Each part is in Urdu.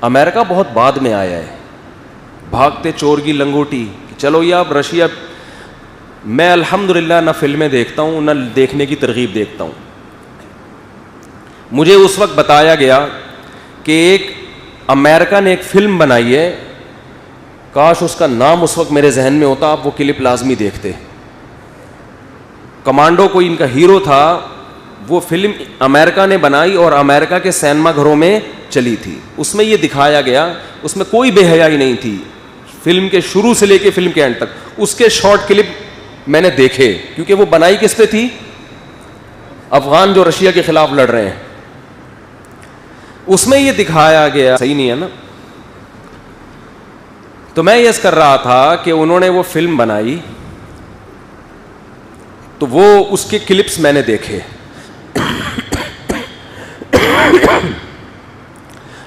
امریکہ بہت بعد میں آیا ہے, بھاگتے چور کی لنگوٹی, چلو یہ اب رشیا. میں الحمدللہ نہ فلمیں دیکھتا ہوں نہ دیکھنے کی ترغیب دیکھتا ہوں. مجھے اس وقت بتایا گیا کہ ایک امریکہ نے ایک فلم بنائی ہے, کاش اس کا نام اس وقت میرے ذہن میں ہوتا, آپ وہ کلپ لازمی دیکھتے. کمانڈو کوئی ان کا ہیرو تھا, وہ فلم امریکہ نے بنائی اور امریکہ کے سینما گھروں میں چلی تھی. اس میں یہ دکھایا گیا, اس میں کوئی بے حیائی نہیں تھی فلم کے شروع سے لے کے فلم کے اینڈ تک. اس کے شارٹ کلپ میں نے دیکھے, کیونکہ وہ بنائی کس پہ تھی؟ افغان جو رشیا کے خلاف لڑ رہے ہیں. اس میں یہ دکھایا گیا, صحیح نہیں ہے نا, تو میں یس کر رہا تھا کہ انہوں نے وہ فلم بنائی تو وہ اس کے کلپس میں نے دیکھے.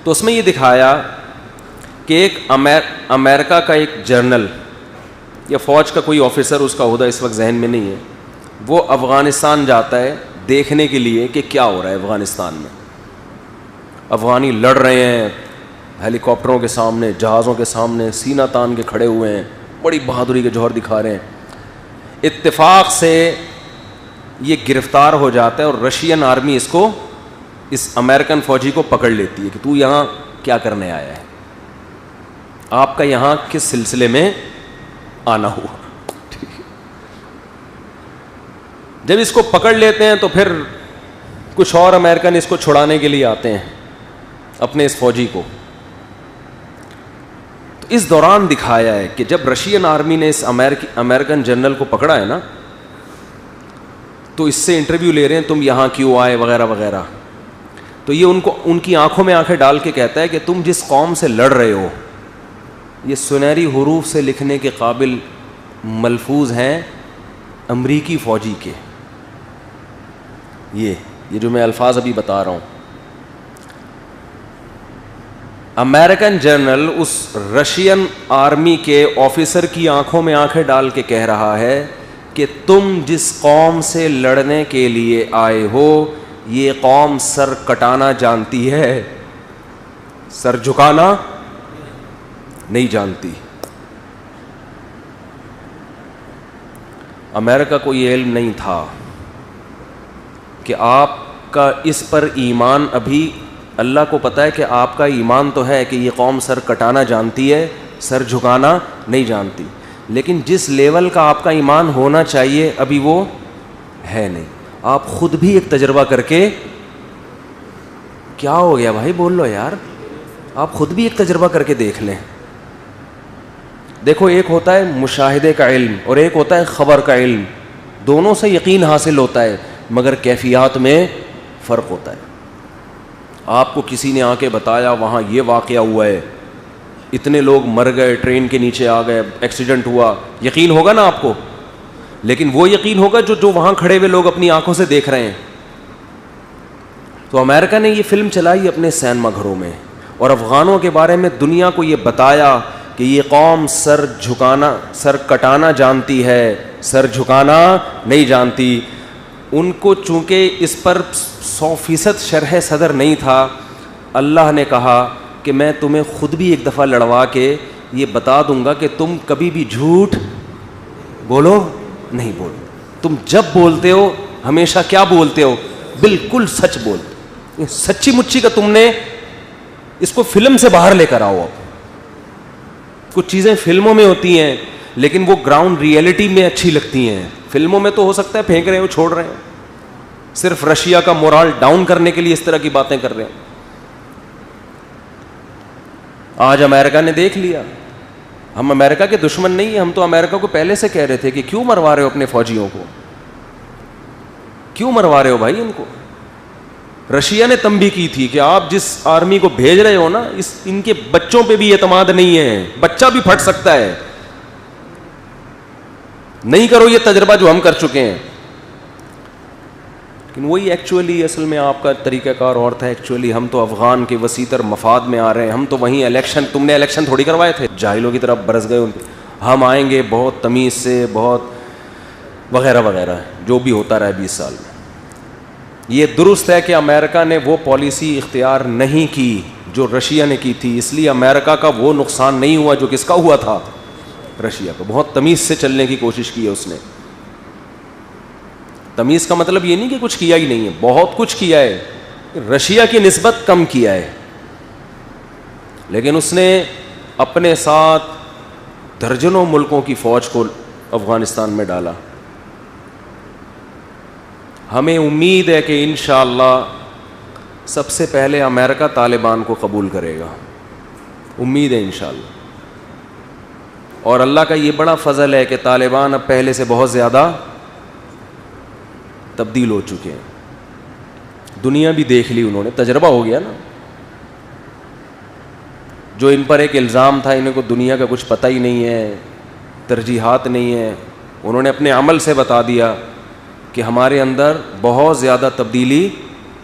تو اس میں یہ دکھایا کہ ایک امریکہ کا ایک جرنل یا فوج کا کوئی آفیسر, اس کا عہدہ اس وقت ذہن میں نہیں ہے, وہ افغانستان جاتا ہے دیکھنے کے لیے کہ کیا ہو رہا ہے افغانستان میں. افغانی لڑ رہے ہیں ہیلی کاپٹروں کے سامنے, جہازوں کے سامنے, سینہ تان کے کھڑے ہوئے ہیں, بڑی بہادری کے جوہر دکھا رہے ہیں. اتفاق سے یہ گرفتار ہو جاتا ہے اور رشین آرمی اس امریکن فوجی کو پکڑ لیتی ہے کہ تو یہاں کیا کرنے آیا ہے, آپ کا یہاں کس سلسلے میں آنا ہوا. جب اس کو پکڑ لیتے ہیں تو پھر کچھ اور امریکن اس کو چھڑانے کے لیے آتے ہیں اپنے اس فوجی کو. تو اس دوران دکھایا ہے کہ جب رشین آرمی نے اس امریکن جنرل کو پکڑا ہے نا, تو اس سے انٹرویو لے رہے ہیں, تم یہاں کیوں آئے وغیرہ وغیرہ. تو یہ ان کی آنکھوں میں آنکھیں ڈال کے کہتا ہے کہ تم جس قوم سے لڑ رہے ہو یہ سنہری حروف سے لکھنے کے قابل ملفوظ ہیں امریکی فوجی کے. یہ جو میں الفاظ ابھی بتا رہا ہوں, امریکن جنرل اس رشین آرمی کے آفیسر کی آنکھوں میں آنکھیں ڈال کے کہہ رہا ہے کہ تم جس قوم سے لڑنے کے لیے آئے ہو یہ قوم سر کٹانا جانتی ہے, سر جھکانا نہیں جانتی. امریکہ کو یہ علم نہیں تھا کہ آپ کا اس پر ایمان, ابھی اللہ کو پتہ ہے کہ آپ کا ایمان تو ہے کہ یہ قوم سر کٹانا جانتی ہے, سر جھکانا نہیں جانتی, لیکن جس لیول کا آپ کا ایمان ہونا چاہیے ابھی وہ ہے نہیں. آپ خود بھی ایک تجربہ کر کے, کیا ہو گیا بھائی بول لو یار, آپ خود بھی ایک تجربہ کر کے دیکھ لیں. دیکھو ایک ہوتا ہے مشاہدے کا علم اور ایک ہوتا ہے خبر کا علم, دونوں سے یقین حاصل ہوتا ہے مگر کیفیات میں فرق ہوتا ہے. آپ کو کسی نے آ کے بتایا وہاں یہ واقعہ ہوا ہے, اتنے لوگ مر گئے, ٹرین کے نیچے آ گئے, ایکسیڈنٹ ہوا, یقین ہوگا نا آپ کو, لیکن وہ یقین ہوگا جو وہاں کھڑے ہوئے لوگ اپنی آنکھوں سے دیکھ رہے ہیں. تو امریکہ نے یہ فلم چلائی اپنے سینما گھروں میں اور افغانوں کے بارے میں دنیا کو یہ بتایا کہ یہ قوم سر کٹانا جانتی ہے, سر جھکانا نہیں جانتی. ان کو چونکہ اس پر 100% شرح صدر نہیں تھا, اللہ نے کہا کہ میں تمہیں خود بھی ایک دفعہ لڑوا کے یہ بتا دوں گا کہ تم کبھی بھی جھوٹ بولو نہیں بولو, تم جب بولتے ہو ہمیشہ کیا بولتے ہو, بالکل سچ بولتے. سچی مچی کا تم نے اس کو فلم سے باہر لے کر آؤ. اب کچھ چیزیں فلموں میں ہوتی ہیں لیکن وہ گراؤنڈ ریئلٹی میں اچھی لگتی ہیں. فلموں میں تو ہو سکتا ہے پھینک رہے ہو, چھوڑ رہے ہیں, صرف رشیا کا مورال ڈاؤن کرنے کے لیے اس طرح کی باتیں کر رہے ہیں. آج امریکہ نے دیکھ لیا, ہم امریکہ کے دشمن نہیں ہیں, ہم تو امریکہ کو پہلے سے کہہ رہے تھے کہ کیوں مروا رہے ہو اپنے فوجیوں کو, کیوں مروا رہے ہو بھائی ان کو. رشیا نے تنبیہ کی تھی کہ آپ جس آرمی کو بھیج رہے ہو نا, ان کے بچوں پہ بھی اعتماد نہیں ہے, بچہ بھی پھٹ سکتا ہے, نہیں کرو یہ تجربہ جو ہم کر چکے ہیں. لیکن وہی ایکچولی اصل میں آپ کا طریقہ کار اور تھا. ایکچولی ہم تو افغان کے وسیع تر مفاد میں آ رہے ہیں, ہم تو وہیں الیکشن, تم نے الیکشن تھوڑی کروائے تھے, جاہلوں کی طرف برس گئے ان پہ. ہم آئیں گے بہت تمیز سے, بہت وغیرہ وغیرہ, جو بھی ہوتا رہا 20 سال میں. یہ درست ہے کہ امریکہ نے وہ پالیسی اختیار نہیں کی جو رشیا نے کی تھی، اس لیے امریکہ کا وہ نقصان نہیں ہوا جو کس کا ہوا تھا، رشیا کا. بہت تمیز سے چلنے کی کوشش کی ہے اس نے. تمیز کا مطلب یہ نہیں کہ کچھ کیا ہی نہیں ہے، بہت کچھ کیا ہے، رشیا کی نسبت کم کیا ہے، لیکن اس نے اپنے ساتھ درجنوں ملکوں کی فوج کو افغانستان میں ڈالا. ہمیں امید ہے کہ انشاءاللہ سب سے پہلے امریکہ طالبان کو قبول کرے گا، امید ہے انشاءاللہ. اور اللہ کا یہ بڑا فضل ہے کہ طالبان اب پہلے سے بہت زیادہ تبدیل ہو چکے ہیں. دنیا بھی دیکھ لی انہوں نے، تجربہ ہو گیا نا. جو ان پر ایک الزام تھا انہیں کو دنیا کا کچھ پتہ ہی نہیں ہے، ترجیحات نہیں ہے، انہوں نے اپنے عمل سے بتا دیا کہ ہمارے اندر بہت زیادہ تبدیلی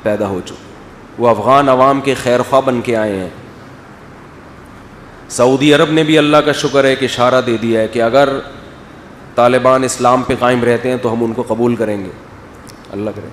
پیدا ہو چکی. وہ افغان عوام کے خیر خواہ بن کے آئے ہیں. سعودی عرب نے بھی اللہ کا شکر ہے کہ اشارہ دے دیا ہے کہ اگر طالبان اسلام پہ قائم رہتے ہیں تو ہم ان کو قبول کریں گے. اللہ کرے.